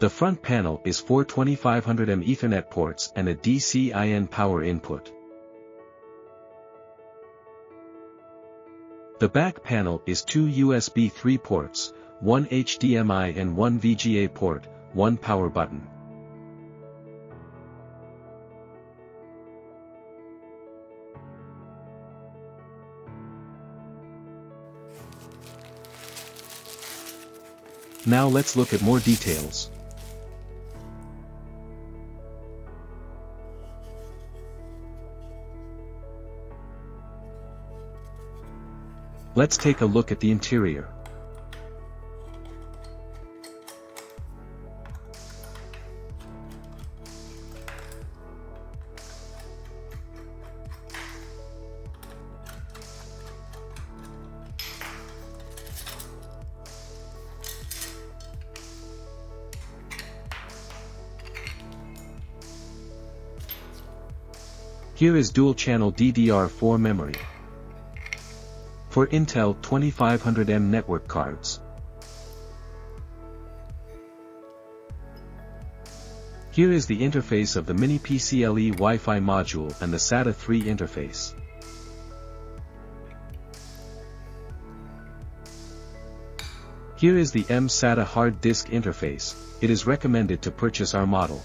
The front panel is 4 2500M Ethernet ports and a DC-IN power input. The back panel is 2 USB 3 ports, 1 HDMI and 1 VGA port, 1 power button. Now let's look at more details. Let's take a look at the interior. Here is dual-channel DDR4 memory. For Intel 2500M network cards. Here is the interface of the mini PCIe Wi-Fi module and the SATA 3 interface. Here is the mSATA hard disk interface. It is recommended to purchase our model.